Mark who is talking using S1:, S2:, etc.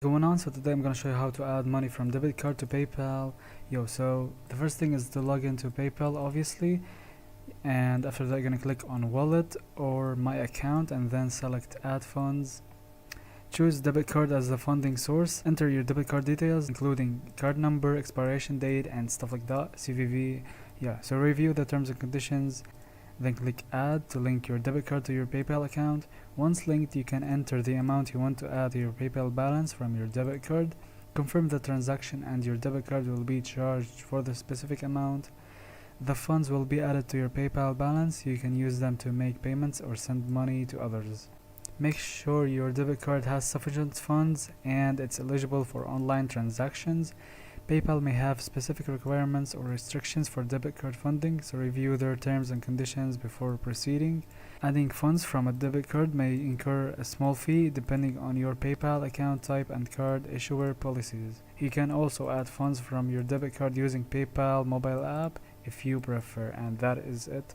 S1: Going on, so today I'm gonna show you how to add money from debit card to PayPal. So the first thing is to log into PayPal, obviously, and after that you're gonna click on wallet or my account and then select add funds. Choose debit card as the funding source. Enter your debit card details, including card number, expiration date, and stuff like that, CVV. So review the terms and conditions, then click add to link your debit card to your PayPal account. Once linked, you can enter the amount you want to add to your PayPal balance from your debit card. Confirm the transaction and your debit card will be charged for the specific amount. The funds will be added to your PayPal balance. You can use them to make payments or send money to others. Make sure your debit card has sufficient funds and it's eligible for online transactions. PayPal may have specific requirements or restrictions for debit card funding, so review their terms and conditions before proceeding. Adding funds from a debit card may incur a small fee depending on your PayPal account type and card issuer policies. You can also add funds from your debit card using PayPal mobile app if you prefer, and that is it.